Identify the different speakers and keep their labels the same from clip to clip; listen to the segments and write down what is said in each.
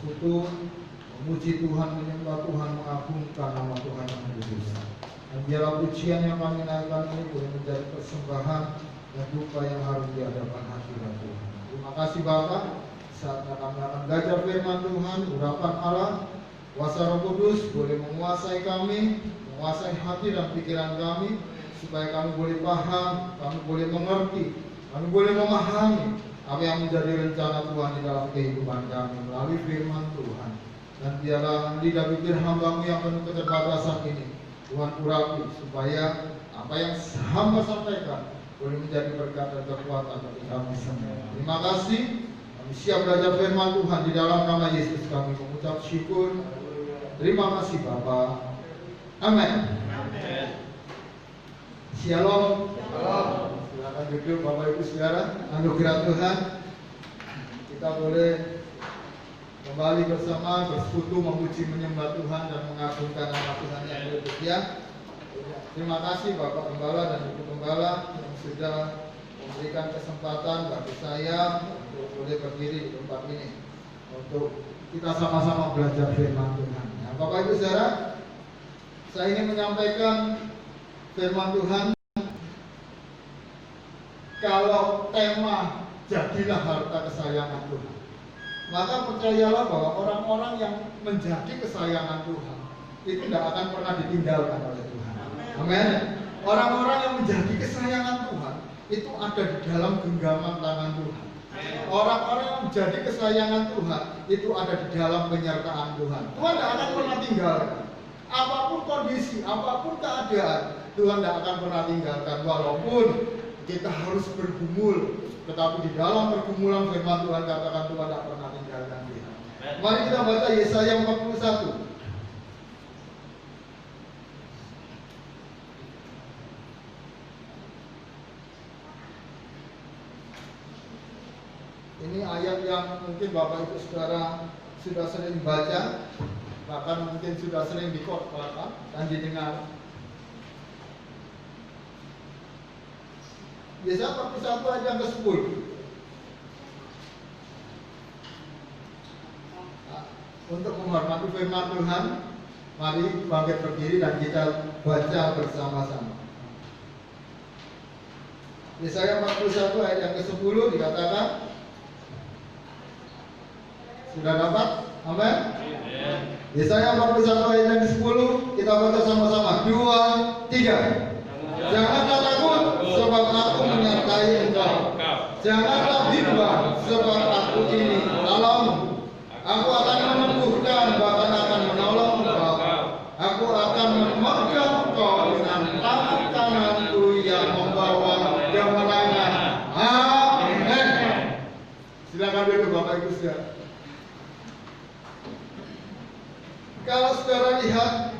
Speaker 1: bersekutu, memuji Tuhan, menyembah Tuhan, mengagungkan nama Tuhan yang kudus. Dan biarlah pujian yang kami naikkan ini boleh menjadi persembahan dan duka yang harum di hadapan hadirat Tuhan. Terima kasih Bapa, saatnya kami akan belajar firman Tuhan, urapan Allah, kuasa Roh Kudus boleh menguasai kami, menguasai hati dan pikiran kami, supaya kami boleh paham, kami boleh mengerti, kami boleh memahami apa yang menjadi rencana Tuhan di dalam kehidupan kami melalui firman Tuhan. Dan biarlah lidah bibir hamba-Mu yang penuh keterbatasan ini Tuhan urapi, supaya apa yang hamba sampaikan boleh menjadi berkat dan kekuatan bagi kami semua. Terima kasih. Kami siap belajar firman Tuhan di dalam nama Yesus kami mengucap syukur. Terima kasih Bapa. Amin. Shalom. Silakan duduk Bapak Ibu Saudara. Anugerah Tuhan, kita boleh kembali bersama bersekutu memuji menyembah Tuhan dan mengagungkan nama Tuhan yang bersedia. Terima kasih Bapak Gembala dan Ibu Gembala yang sudah memberikan kesempatan bagi saya untuk boleh berdiri di tempat ini untuk kita sama-sama belajar firman Tuhan. Nah, Bapak Ibu Saudara, saya ingin menyampaikan firman Tuhan. Kalau tema jadilah harta kesayangan Tuhan, maka percayalah bahwa orang-orang yang menjadi kesayangan Tuhan itu tidak akan pernah ditinggalkan oleh Tuhan. Amin. Orang-orang yang menjadi kesayangan Tuhan itu ada di dalam genggaman tangan Tuhan. Orang-orang yang menjadi kesayangan Tuhan itu ada di dalam penyertaan Tuhan. Tuhan tidak akan pernah tinggalkan. Apapun kondisi, apapun keadaan, Tuhan tidak akan pernah tinggalkan. Walaupun kita harus bergumul, tetapi di dalam pergumulan firman Tuhan katakan Tuhan tidak pernah tinggalkan kita. Mari kita baca Yesaya 41. Ini ayat yang mungkin Bapak Ibu Saudara sudah sering baca, bahkan mungkin sudah sering dikhotbahkan dan didengar. Yesaya 41 ayat yang ke-10. Untuk menghormati firman Tuhan, mari bangkit berdiri dan kita baca bersama-sama. Yesaya 41 ayat yang ke-10 dikatakan, sudah dapat? Amin. Yesaya 41 ayat yang ke-10 kita baca sama-sama. 2, 3. Janganlah takut, sebab aku menyertai engkau. Janganlah bimbang, sebab aku ini Allahmu. Aku akan menempuhkan, bahkan akan menolong engkau. Aku akan memegang engkau dengan tangan kananku yang membawa kemenangan. Amin. Silakan duduk Bapak Ibu Saudara. Kalau saudara lihat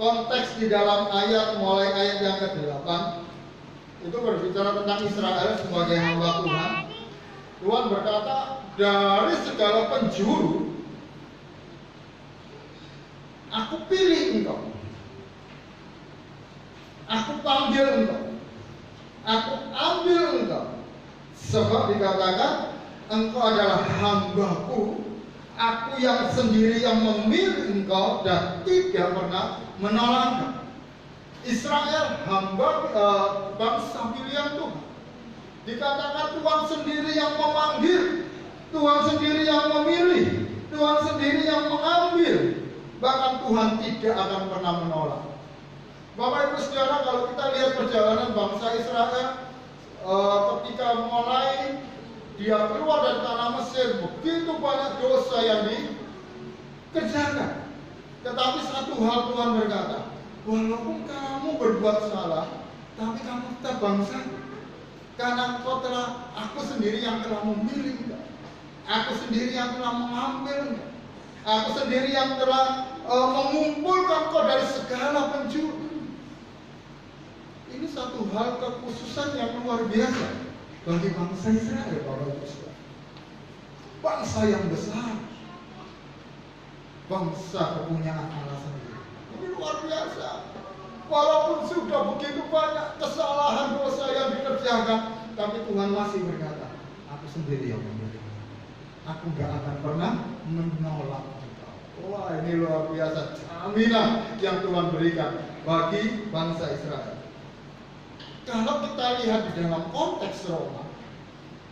Speaker 1: konteks di dalam ayat, mulai ayat yang ke-8, itu berbicara tentang Israel sebagai hamba Tuhan. Tuhan berkata, dari segala penjuru aku pilih engkau, aku panggil engkau, aku ambil engkau. Sebab dikatakan, engkau adalah hambaku, aku yang sendiri yang memilih engkau dan tidak pernah menolakmu. Israel hamba bangsa pilihan Tuhan. Dikatakan Tuhan sendiri yang memanggil, Tuhan sendiri yang memilih, Tuhan sendiri yang mengambil. Bahkan Tuhan tidak akan pernah menolak. Bapak Ibu Saudara, kalau kita lihat perjalanan bangsa Israel ketika mulai dia keluar dari tanah Mesir, begitu banyak dosa yang dikerjakan. Tetapi satu hal Tuhan berkata, walaupun kamu berbuat salah, tapi kamu tetap bangsa. Karena engkau telah, aku sendiri yang telah memilih engkau. Aku sendiri yang telah mengambil engkau. Aku sendiri yang telah mengumpulkan engkau dari segala penjuru. Ini satu hal kekhususan yang luar biasa bagi bangsa Israel, Bapak Ibu Saudara. Bangsa yang besar, bangsa kepunyaan Allah sendiri. Ini luar biasa. Walaupun sudah begitu banyak kesalahan dosa yang dikerjakan, tapi Tuhan masih berkata, aku sendiri yang memilih. Aku gak akan pernah menolak engkau. Wah, ini luar biasa jaminan yang Tuhan berikan bagi bangsa Israel. Kalau kita lihat di dalam konteks Roma,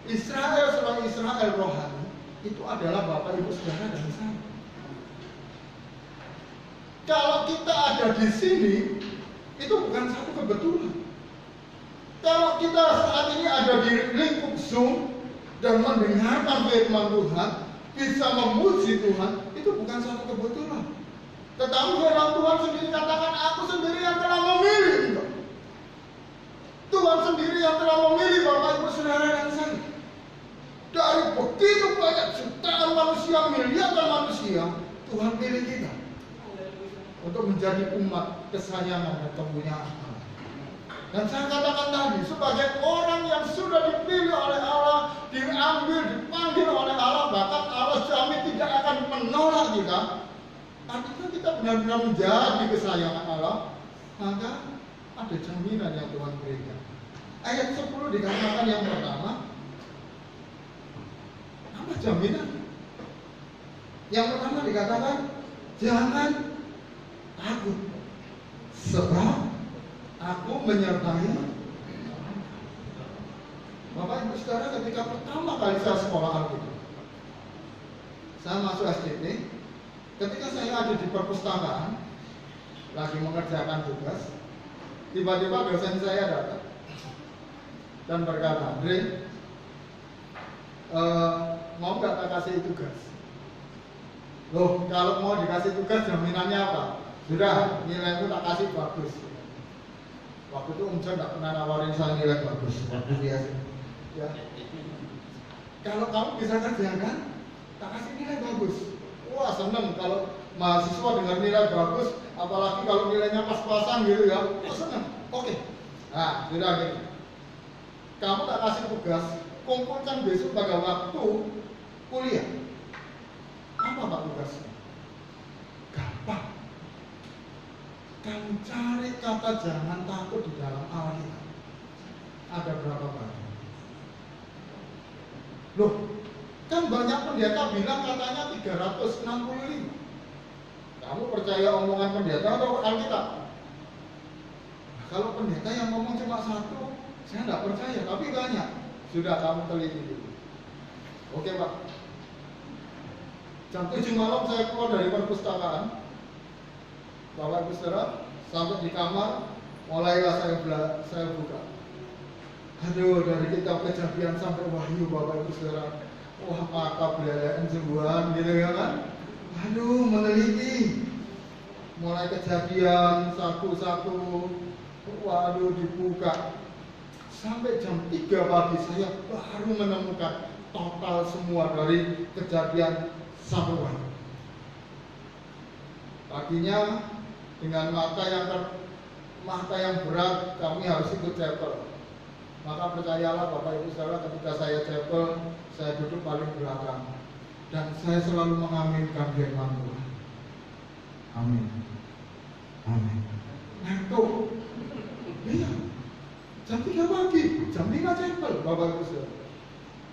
Speaker 1: Israel sebagai Israel rohani itu adalah Bapak Ibu Saudara dan saya. Kalau kita ada di sini, itu bukan satu kebetulan. Kalau kita saat ini ada di lingkup Zoom dan mendengarkan firman Tuhan, bisa memuji Tuhan, itu bukan satu kebetulan. Tetapi firman Tuhan sendiri katakan, aku sendiri yang telah memilih engkau. Tuhan sendiri yang telah memilih Bapak Ibu Saudara dan saya. Dari begitu banyak jutaan manusia, miliaran manusia, Tuhan pilih kita untuk menjadi umat kesayangan dan kepunyaan Allah. Dan saya katakan tadi, sebagai orang yang sudah dipilih oleh Allah, diambil, dipanggil oleh Allah, bahkan Allah jamin tidak akan menolak kita. Artinya kita benar-benar menjadi kesayangan Allah, maka ada jaminan yang Tuhan berikan. Ayat 10 dikatakan yang pertama, apa jaminan? Yang pertama dikatakan, jangan takut, sebab aku menyertai. Bapak Ibu Saudara, ketika pertama kali saya sekolah Alkitab, saya masuk SDT, ketika saya ada di perpustakaan lagi mengerjakan tugas, tiba-tiba dosen saya datang dan berkata, Andre, mau nggak tak kasih tugas? Loh, kalau mau dikasih tugas jaminannya apa? Sudah, nilaiku tak kasih bagus. Waktu itu Om John nggak pernah nawarin saya nilai bagus, waktu biasa. Ya. Kalau kamu bisa kerjakan, tak kasih nilai bagus. Wah, seneng kalau mahasiswa dengan nilai bagus, apalagi kalau nilainya pas-pasan gitu ya. Wah, seneng. Oke. Nah, sudah gini. Kamu tak kasih tugas, kumpulkan besok pada waktu kuliah. Apa Pak tugasnya? Gampang. Kamu cari kata jangan takut di dalam Alkitab. Ada berapa banyak? Loh, kan banyak pendeta bilang katanya 365. Kamu percaya omongan pendeta atau Alkitab? Nah, kalau pendeta yang ngomong cuma satu, saya nggak percaya, tapi banyak. Sudah, kamu teliti dulu. Oke Pak. Jam 7 malam saya keluar dari perpustakaan. Bapak Ibu Saudara, sampai di kamar, mulailah saya buka. Aduh, dari kitab Kejadian sampai Wahyu, Bapak Ibu Saudara. Wah, maka belayan sembuhan gitu ya kan. Aduh, meneliti. Mulai Kejadian satu-satu. Waduh, dibuka. Sampai jam 3 pagi saya baru menemukan total semua dari Kejadian sampai Wahyu. Paginya dengan mata yang berat, kami harus ikut chapel. Maka percayalah Bapak Ibu Saudara, ketika saya chapel, saya duduk paling belakang dan saya selalu mengaminkan firman Tuhan. Amin. Amin. Ngantuk. Iya. Jam 3 pagi, jam 5 chapel, Bapak Ibu Saudara.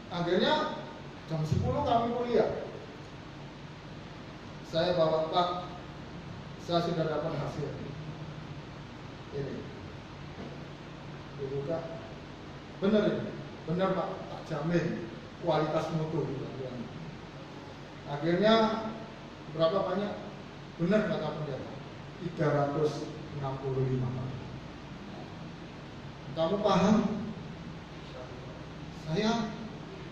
Speaker 1: Akhirnya jam 10 kami kuliah. Saya bawa, Pak, saya sudah dapat hasil. Ini dibuka. Benar ini? Benar Pak, tak jamin kualitas mutu. Akhirnya berapa banyak? Benar kata pendeta, 365. Kamu paham? Saya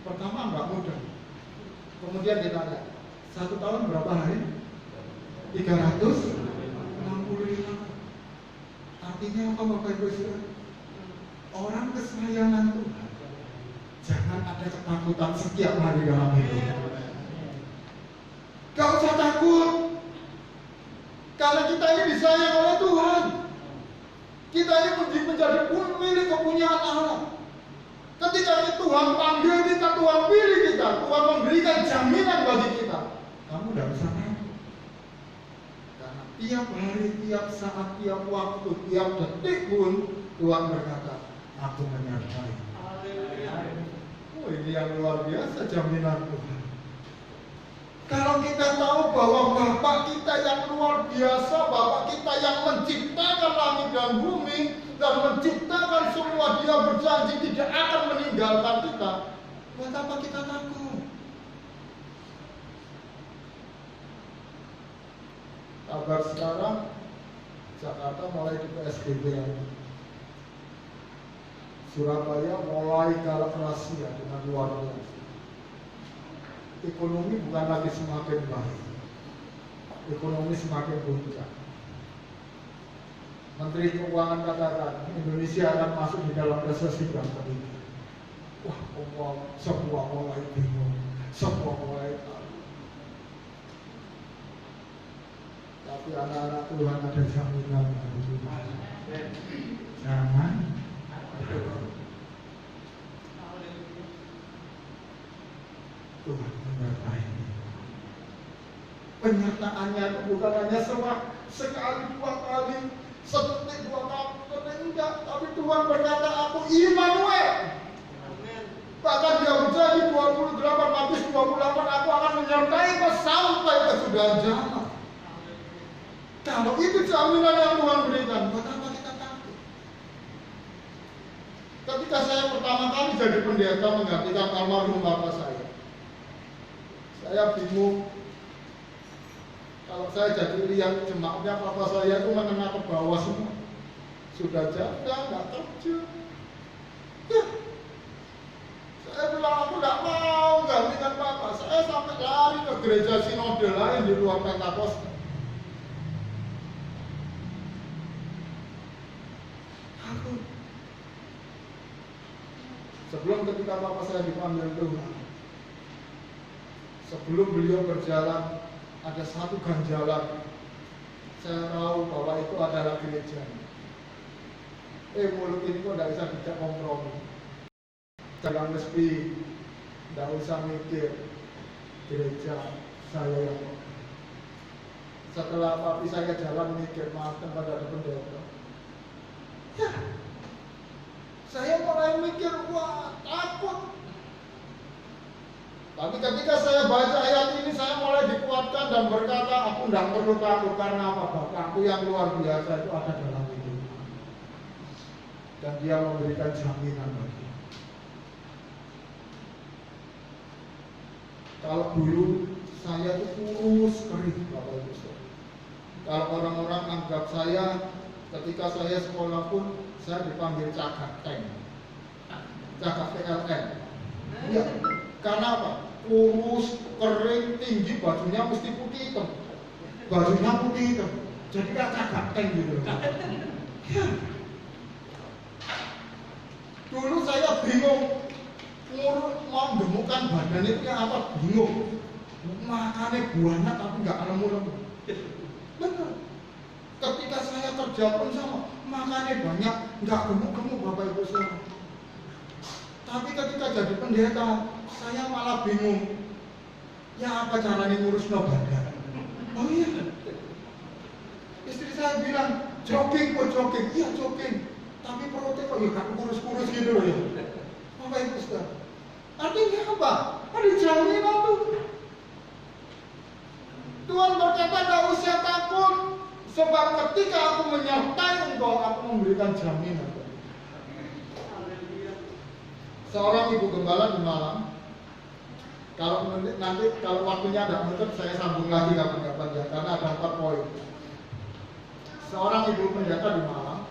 Speaker 1: pertama nggak mudah. Kemudian ditanya, 1 tahun berapa hari? 365. Artinya apa Bapak Ibu Saudara? Orang kesayangan Tuhan, jangan ada ketakutan setiap hari dalam hidup. Gak usah takut, karena kita ini disayang oleh Tuhan. Kita ini menjadi milik kepunyaan Allah. Ketika Tuhan panggil kita, Tuhan pilih kita, Tuhan memberikan jaminan bagi kita. Kamu tidak bisa takut. Karena tiap hari, tiap saat, tiap waktu, tiap detik pun Tuhan berkata, aku menyertai. Oh, ini yang luar biasa jaminan Tuhan. Kalau kita tahu bahwa Bapak kita yang luar biasa, Bapak kita yang menciptakan langit dan bumi dan menciptakan semua, Dia berjanji tidak akan meninggalkan kita, buat apa kita takut? Kabar sekarang Jakarta mulai di PSBB lagi. Surabaya mulai galak rahasia dengan luar biasa. Ekonomi bukan lagi semakin baik, ekonomi semakin puncak. Menteri Keuangan katakan Indonesia akan masuk di dalam resesi bangsa ini. Wah, semua mulai bingung, semua mulai tahu. Tapi anak-anak Tuhan ada jaminan. Jangan. Tuhan menyertai. Penyertaannya itu bukan hanya sekali, dua kali, sedetik, dua kali, enggak. Tapi Tuhan berkata, aku Immanuel. Bahkan Dia berjanji 28 Matius 28, aku akan menyertai kau sampai kesudahan zaman. Kalau itu jaminan yang Tuhan berikan, buat apa kita takut? Ketika saya pertama kali jadi pendeta menggantikan almarhum bapak saya bingung. Kalau saya jadi lihat jemaatnya papa saya itu menengah ke bawah semua, sudah janda, nggak kerja. Ya, saya bilang aku nggak mau gantikan papa. Saya sampai lari ke gereja sinode lain di luar Pentakosta. Aku sebelum ketika papa saya dipanggil Tuhan, sebelum beliau berjalan, ada satu ganjalan. Saya tahu bahwa itu adalah gereja. Mulut ini kok tidak bisa dijak kompromi. Jangan mesti, tidak usah mikir gereja saya yang. Setelah papi saya jalan mikir, maaf kepada pendeta. Ya, saya mulai mikir, wah takut. Tapi ketika saya baca ayat ini, saya mulai dikuatkan dan berkata, aku tidak perlu takut karena apa? Bapakku yang luar biasa itu ada dalam hidup. Dan Dia memberikan jaminan bagi. Kalau dulu saya itu kurus kering, Bapak Ibu. Kalau orang-orang anggap saya, ketika saya sekolah pun saya dipanggil cagak tank, cagak PLN. Ya. Karena apa? Kurus, kering, tinggi, bajunya mesti putih hitam. Bajunya putih hitam. Jadi kayak cagak tank gitu. Ya. Dulu saya bingung, mau gemukan badan itu yang apa? Bingung. Makannya banyak tapi nggak nemu-nemu. Benar. Ketika saya kerja pun sama, makannya banyak, nggak gemuk-gemuk Bapak Ibu semua. Tapi ketika jadi pendeta, saya malah bingung. Ya apa caranya ngurus badan? Oh iya. Istri saya bilang, jogging kok jogging. Iya jogging. Tapi perutnya kok ya gak kurus-kurus gitu loh ya. Bapak Ibu Saudara. Artinya apa? Ada jaminan tuh. Tuhan berkata gak usah takut. Sebab ketika aku menyertai engkau, aku memberikan jaminan. Seorang ibu gembala di Malang, nanti kalau waktunya ada menutup, saya sambung lagi kapan-kapan ya, karena ada 4 poin. Seorang ibu pendeta di Malang,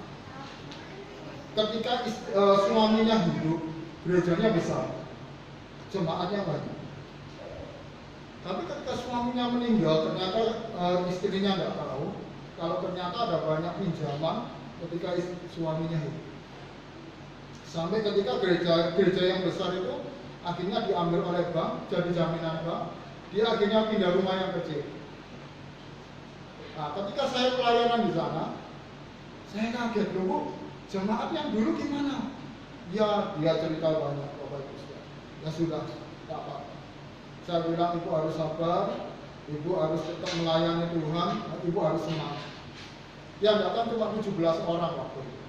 Speaker 1: ketika suaminya hidup, gerejanya besar, jemaatnya banyak. Tapi ketika suaminya meninggal, ternyata istrinya nggak tahu kalau ternyata ada banyak pinjaman ketika suaminya hidup. Sampai ketika gereja yang besar itu akhirnya diambil oleh bank, jadi jaminan bank, dia akhirnya pindah rumah yang kecil. Nah, ketika saya pelayanan di sana, saya kaget, loh Bu, jemaat yang dulu gimana? Ya, dia cerita banyak, Bapak Ibu. Ya sudah, tak apa. Saya bilang ibu harus sabar, ibu harus tetap melayani Tuhan, ibu harus semangat. Yang datang cuma 17 orang waktu itu.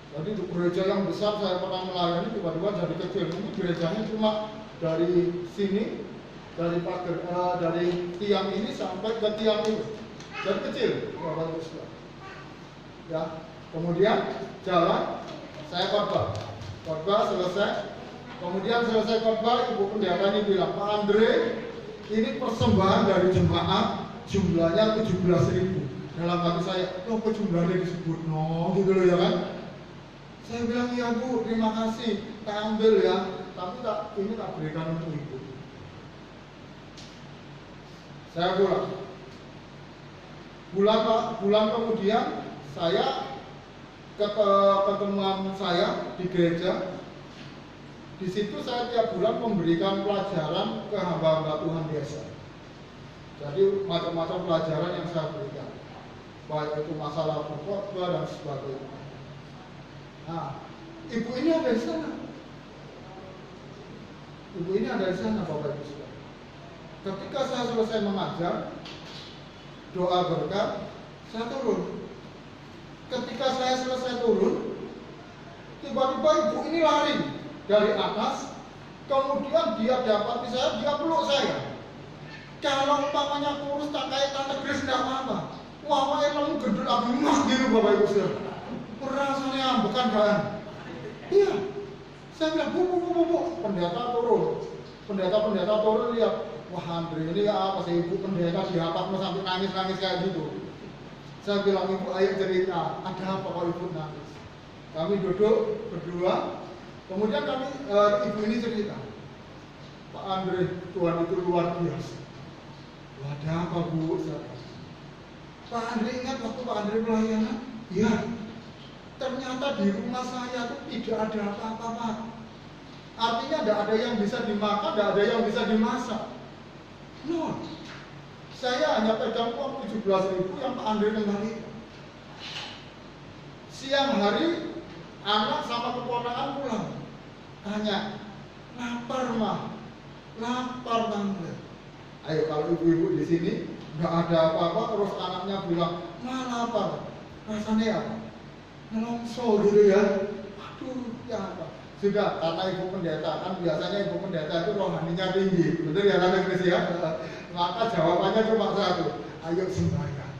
Speaker 1: Jadi di gereja yang besar saya pernah melayani tiba-tiba jadi kecil. Mungkin gerejanya cuma dari sini dari tiang ini sampai ke tiang itu. Jadi kecil, Bapak Ibu sekalian. Ya, kemudian jalan, saya khotbah selesai. Kemudian selesai khotbah, Ibu Pendeta ini bilang, Pak Andre, ini persembahan dari jemaat, jumlahnya 17.000. Dalam hati saya, kok jumlahnya disebut, no, gitu loh ya kan? Saya bilang, iya Bu, terima kasih, tak ambil ya, tapi ini tak berikan untuk Ibu. Saya bulan kemudian saya ketemuan saya di gereja. Di situ saya tiap bulan memberikan pelajaran ke hamba-hamba Tuhan biasa. Jadi macam-macam pelajaran yang saya berikan, baik itu masalah khotbah dan sebagainya. Nah, ibu ini ada di sana. Ibu ini ada di sana, Bapak Ibu sekalian. Ketika saya selesai mengajar, doa berkat, saya turun. Ketika saya selesai turun, tiba-tiba ibu ini lari dari atas, kemudian dia dapati saya, dia peluk saya. Kalau umpamanya kurus tak kayak Tante Grace tidak apa-apa. Wah, emang gendut aku mah gitu Bapak Ibu sekalian. Rasanya bukan kan? Iya. Saya bilang bu, pendeta turun lihat. Wah Andre ini apa sih ibu pendeta dihapaknya sampai nangis kayak gitu. Saya bilang ibu ayo cerita, ada apa kok ibu nangis? Kami duduk berdua, kemudian ibu ini cerita, Pak Andre, Tuhan itu luar biasa. Ada apa Bu? Pak Andre ingat waktu Pak Andre pelayanan? Ya. Ternyata di rumah saya tuh tidak ada apa-apa Pak. Artinya tidak ada yang bisa dimakan, tidak ada yang bisa dimasak. No. Saya hanya pegang uang 17.000 yang Pak Andre kembalikan. Siang hari anak sama keponakan pulang. Tanya, lapar mah? Lapar Tante. Ayo kalau ibu-ibu di sini nggak ada apa-apa terus anaknya bilang, "Ma lapar." Rasanya apa? Nelongso gitu ya. Aduh, ya apa? Sudah, karena ibu pendeta kan biasanya ibu pendeta itu rohaninya tinggi, betul ya Tante Grace ya? Maka jawabannya cuma satu, ayo sembahyang.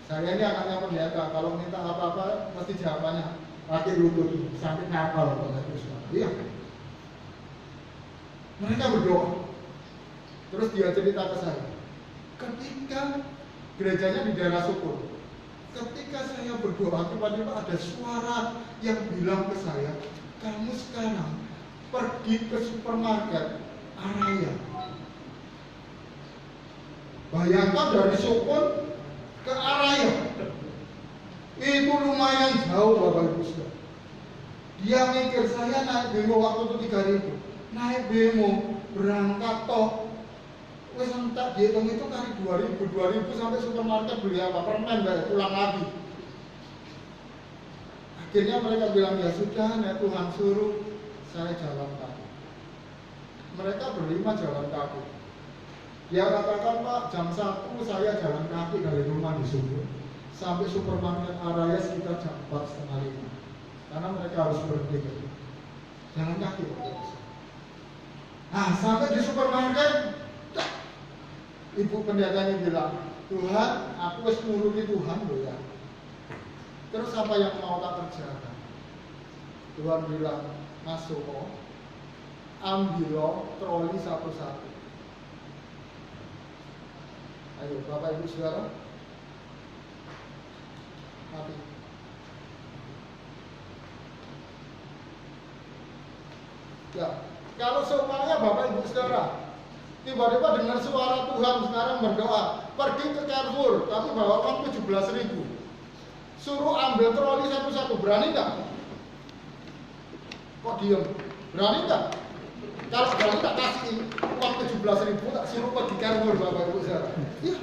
Speaker 1: Saya ini anaknya pendeta, kalau minta apa-apa pasti jawabannya pakai lutut sampai ngapal Tante Grace. Iya. Mereka berdoa. Terus dia cerita ke saya, ketika gerejanya di daerah Sukun, ketika saya berdoa tiba-tiba ada suara yang bilang ke saya, kamu sekarang pergi ke supermarket Araya. Bayangkan dari Sukun ke Araya, itu lumayan jauh Bapak Ibu sekalian. Dia mikir saya naik bemo waktu itu 3.000, naik bemo berangkat toh. Wes entak dihitung itu kali 2.000 sampai supermarket beli apa? Permen pulang lagi. Akhirnya mereka bilang ya sudah, nek Tuhan suruh saya jalan kaki. Mereka berlima jalan kaki. Dia katakan Pak, jam 1 saya jalan kaki dari rumah di Sukun sampai supermarket Araya sekitar jam 4:30. Karena mereka harus berhenti jalan kaki. Nah sampai di supermarket, ibu pendetanya bilang, Tuhan, aku harus nuruti Tuhan loh ya. Terus apa yang mau tak kerjakan? Tuhan bilang, masuk ambil troli satu-satu. Ayo Bapak Ibu Saudara, mati. Ya, kalau seumpamanya Bapak Ibu Saudara tiba-tiba dengar suara Tuhan sekarang berdoa, pergi ke Carrefour, tapi bawa uang 17.000. Suruh ambil troli satu-satu, berani nggak? Kok diem? Berani nggak? Kalau berani tak kasih uang 17.000, tak suruh pergi Carrefour Bapak Ibu Saudara. Ya,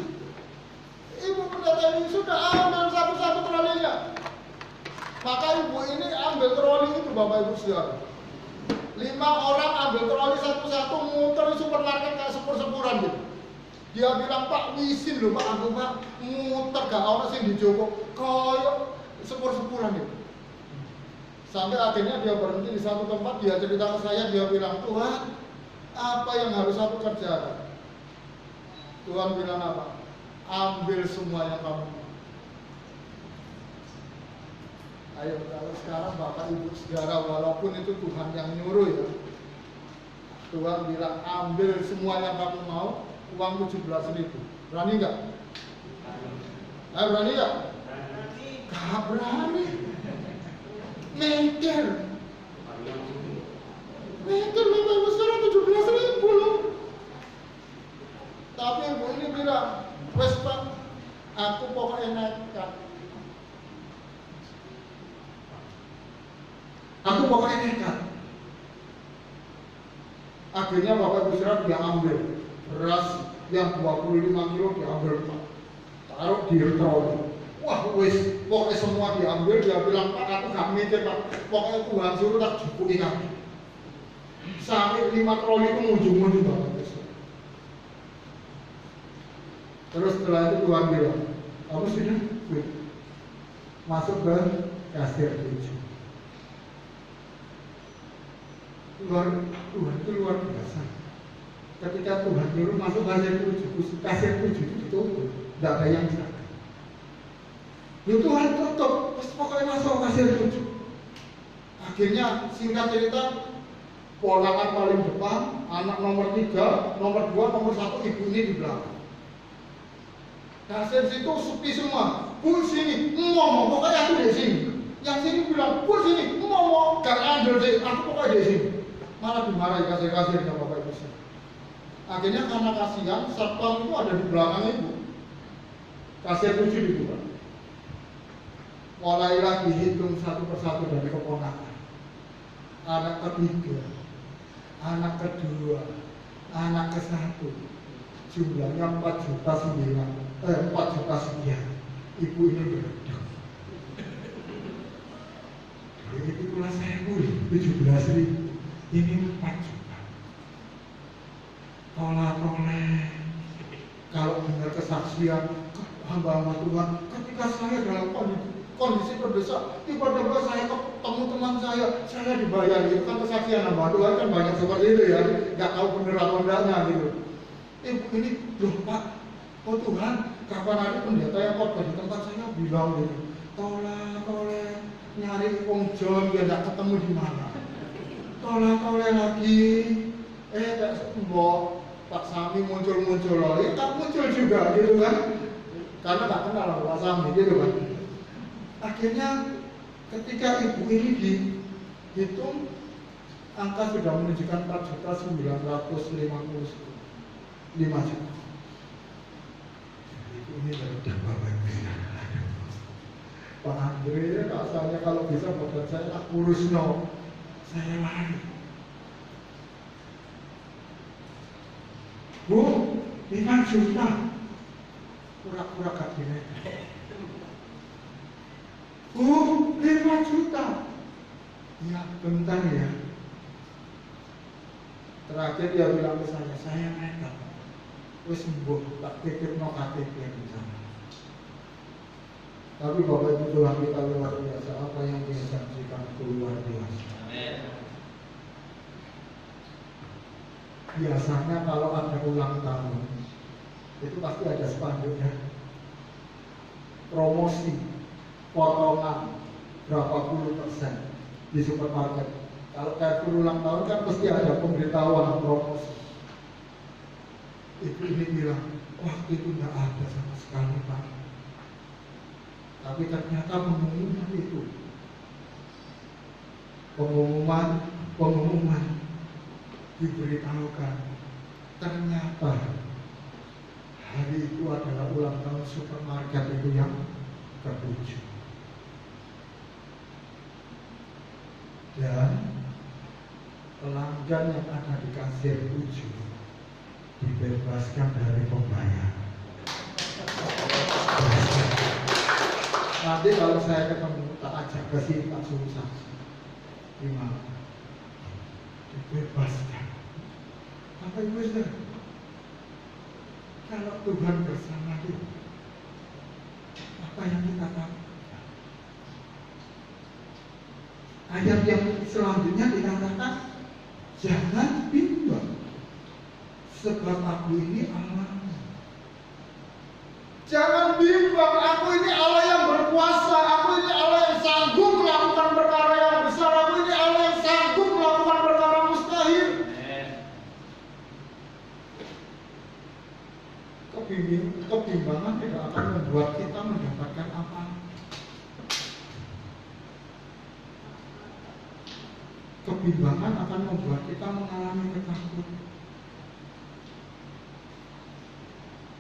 Speaker 1: ibu pendeta ini sudah ambil satu-satu trolinya. Maka ibu ini ambil troli itu Bapak Ibu Saudara. 5 orang ambil troli satu-satu muter di supermarket kayak sepur-sepuran gitu. Dia bilang, Pak wisin loh Pak, aku Pak muter gak ada sing dijogo kayak sepur-sepuran gitu. Sampai akhirnya dia berhenti di satu tempat, dia cerita ke saya, dia bilang, Tuhan Apa yang harus aku kerjakan? Tuhan bilang apa? Ambil semua yang kamu mau. Ayo, kalau sekarang Bapak Ibu Saudara, walaupun itu Tuhan yang nyuruh ya, Tuhan bilang ambil semua yang kamu mau, uang 17.000. Berani nggak? Berani nggak? Gak berani. Mikir Bapak Ibu Saudara 17.000 loh. Tapi ibu ini bilang, wes Pak, aku pokoknya nekat. Akhirnya Bapak Ibu Saudara dia ambil beras yang 25 kilo diambil Pak, taruh di troli. Wah wes, pokoknya semua diambil. Dia bilang, Pak aku gak mikir Pak, pokoknya Tuhan suruh tak cukupi kami. Sampai 5 troli itu ujung-ujung Bapak Ibu Saudara. Terus setelah itu Tuhan bilang, kamu sudah masuk ke kasir 7. Tuhan itu luar biasa. Ketika Tuhan nyuruh masuk kasir 7 itu ditutup, tidak ada yang bisa. Tuhan tutup, terus pokoknya masuk kasir 7. Akhirnya singkat cerita, ponakan paling depan, anak nomor 3, nomor 2, nomor 1, ibu ini di belakang. Kasir situ sepi semua. Bu sini, ngomong, pokoknya aku di sini. Yang sini bilang, bu sini, ngomong, gak andel sih, aku pokoknya di sini. Malah dimarahi kasir-kasirnya Bapak Ibu. Akhirnya karena kasihan, satpam itu ada di belakang ibu. Kasir 7 dibuka. Mulailah dihitung satu persatu dari keponakan. Anak ketiga, anak kedua, anak ke-1. Jumlahnya 4 juta sekian. Ibu ini berdua. Begitu pula saya 17.000. Ini 4 juta. Tolak-tolak. Kalau dengar kesaksian hamba-hamba Tuhan, ketika saya dalam kondisi terdesak, tiba-tiba saya ketemu teman saya dibayar. Itu kan kesaksian hamba Tuhan kan banyak seperti itu ya. Gak tahu bener atau enggaknya gitu. Ibu ini, loh Pak, oh Tuhan, kapan ada pendeta yang khotbah di tempat saya bilang gitu, tolak-tolak nyari wong John, dia gak ketemu di mana. Tolak-tolak lagi, Mbok Pak Sami muncul loh, tak muncul juga gitu kan, karena tak kenal Pak Sami gitu kan. Akhirnya ketika ibu ini dihitung, angka sudah menunjukkan 4.955 juta. Ibu ini udah Bapak Ibu. Pak Andre rasanya kalau bisa buat saya tak kurus no. Saya lari. Bu, 5 juta. Pura-pura gak gini. Bu, 5 juta. Ya, bentar ya. Terakhir dia bilang ke saya nekat. Wes mbok tak titip no KTP di sana. Tapi Bapak Ibu Tuhan kita luar biasa, apa yang dia janjikan itu luar biasa. Amin. Biasanya kalau ada ulang tahun, itu pasti ada spanduknya. Promosi, potongan berapa puluh persen di supermarket. Kalau kayak ulang tahun kan pasti ada pemberitahuan promosi. Ibu ini bilang, waktu itu tidak ada sama sekali Pak. Tapi ternyata pengumuman itu, pengumuman diberitahukan. Ternyata hari itu adalah ulang tahun supermarket itu yang ke-7. Dan pelanggan yang ada di kasir 7 dibebaskan dari pembayaran. Nanti kalau saya ketemu tak ajak ke sini, tak suruh saksi. Gimana? Dibebaskan. Bapak Ibu Saudara, kalau Tuhan bersama kita, apa yang kita tahu? Ayat yang selanjutnya dikatakan, jangan bimbang sebab aku ini Allah. Jangan bimbang, aku ini Allah yang berkuasa, aku ini Allah yang sanggup melakukan perkara yang besar, aku ini Allah yang sanggup melakukan perkara mustahil. Kebimbangan tidak akan membuat kita mendapatkan apa. Kebimbangan akan membuat kita mengalami ketakutan.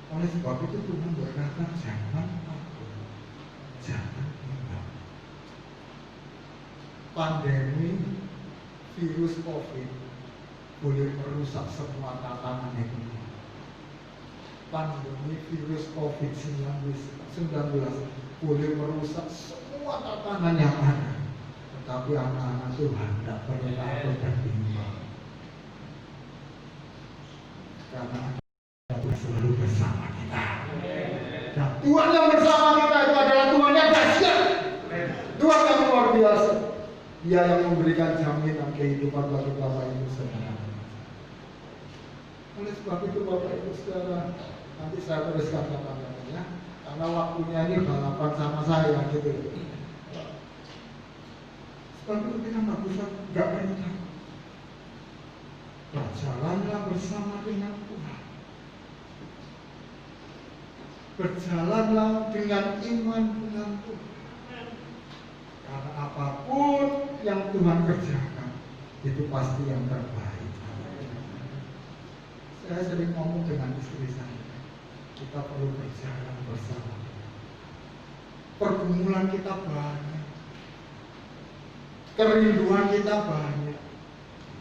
Speaker 1: Oleh sebab itu Tuhan berkata, jangan takut, jangan bimbang. Pandemi virus COVID boleh merusak semua tatanan ekonomi. Pandemi virus COVID-19 boleh merusak semua tatanan yang ada. Tetapi anak-anak Tuhan tidak perlu takut dan bimbang, karena Tuhan selalu bersama kita. Dan Tuhan yang bersama kita itu adalah Tuhan yang dahsyat, Tuhan yang luar biasa. Dia yang memberikan jaminan kehidupan bagi Bapak Ibu Saudara. Oleh sebab itu Bapak Ibu Saudara, nanti saya teruskan kata-katanya, karena waktunya ini balapan sama saya gitu. Sebab itu kita nggak bisa, nggak perlu takut. Berjalanlah bersama dengan Tuhan. Berjalanlah dengan iman dengan Tuhan. Karena apapun yang Tuhan kerjakan, itu pasti yang terbaik. Saya sering ngomong dengan istri saya, kita perlu berjalan bersama. Pergumulan kita banyak, kerinduan kita banyak.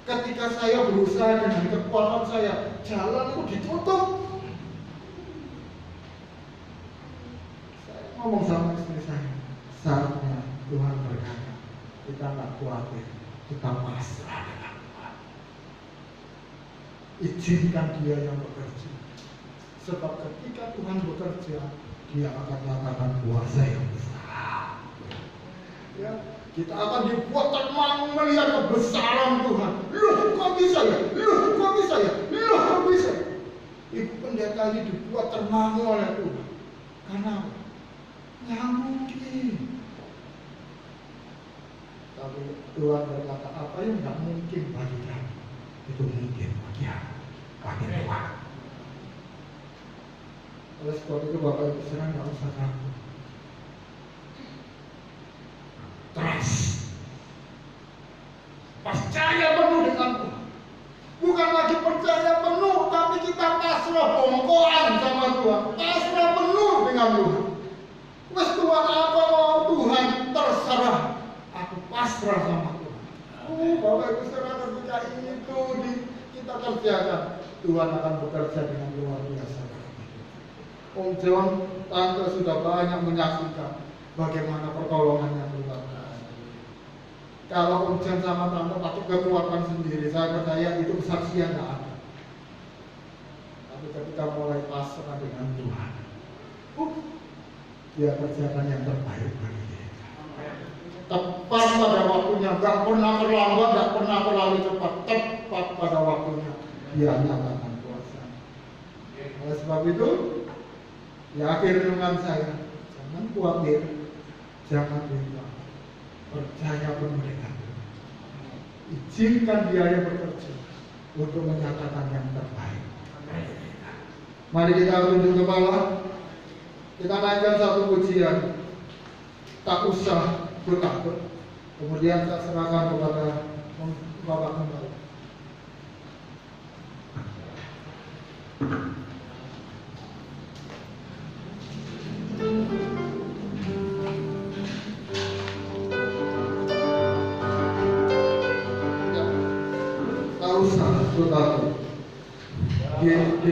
Speaker 1: Ketika saya berusaha dengan kekuatan saya, jalan itu ditutup. Saya ngomong sama istri saya, saatnya Tuhan berkata, kita nggak khawatir, kita pasrah dengan Tuhan. Izinkan Dia yang bekerja. Sebab ketika Tuhan bekerja, Dia akan melakukan kuasa yang besar. Ya, kita akan dibuat termangu melihat kebesaran Tuhan. Loh, kok bisa ya? Loh, kok bisa ya? Loh, kok bisa? Ibu pendeta ini dibuat termangu oleh Tuhan. Karena nggak mungkin. Tapi Tuhan berkata, apa yang nggak mungkin bagi kamu, itu mungkin bagi aku, bagi Tuhan. Oleh sebab itu Bapak Ibu Saudara nggak usah takut. Trust. Percaya penuh dengan Tuhan. Bukan lagi percaya penuh, tapi kita pasrah bongkoan sama Tuhan. Pasrah penuh dengan Tuhan. Wes Tuhan apa mau Tuhan, terserah. Aku pasrah sama Tuhan. Bapak Ibu Saudara, ketika itu kita kerjakan, Tuhan akan bekerja dengan luar biasa. Om John, Tante sudah banyak menyaksikan bagaimana pertolongannya Tuhan. Kalau Om John sama Tante pakai kekuatan sendiri, saya percaya itu kesaksian tidak ada. Tapi ketika mulai pasrah dengan Tuhan, Dia kerjakan yang terbaik bagi kita. Tepat pada waktunya, gak pernah terlambat, gak pernah terlalu cepat. Tepat pada waktunya, Dia nyatakan kuasa. Oleh sebab itu, di akhir renungan saya, jangan khawatir, jangan bimbang, percaya penuh dengan Tuhan. Izinkan Dia yang bekerja untuk menyatakan yang terbaik. Mari kita tunduk kepala, kita naikkan satu pujian, tak usah takut. Kemudian saya serahkan kepada Bapak kembali. Tak usah takut. Kita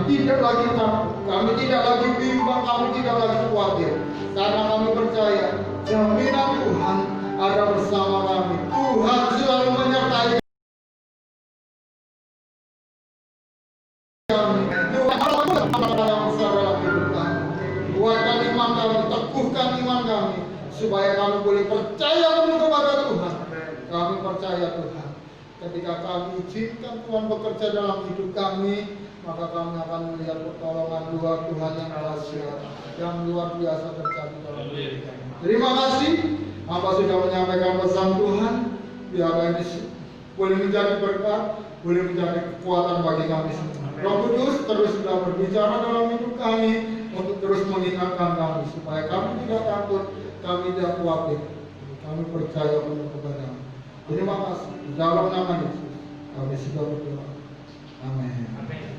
Speaker 1: tidak lagi takut, kami tidak lagi bimbang, kami tidak lagi khawatir, karena kami percaya jaminan Tuhan ada bersama kami. Tuhan selalu menyertai kami. Tuhan yang besar dalam hidup kami. Kuatkan iman kami, teguhkan iman kami, supaya kami boleh percaya penuh kepada Tuhan. Kami percaya Tuhan, ketika kami izinkan Tuhan bekerja dalam hidup kami, maka kami akan melihat pertolongan Tuhan yang dahsyat, yang luar biasa terjadi dalam hidup kami. Terima kasih, hamba sudah menyampaikan pesan Tuhan. Biar ini boleh menjadi berkat, boleh menjadi kekuatan bagi kami semua. Roh Kudus terus sudah berbicara dalam hidup kami untuk terus mengingatkan kami supaya kami tidak takut, kami tidak khawatir, kami percaya penuh kepada-Mu. Terima kasih. Di dalam nama Yesus kami sudah berdoa. Amin.
Speaker 2: Amin.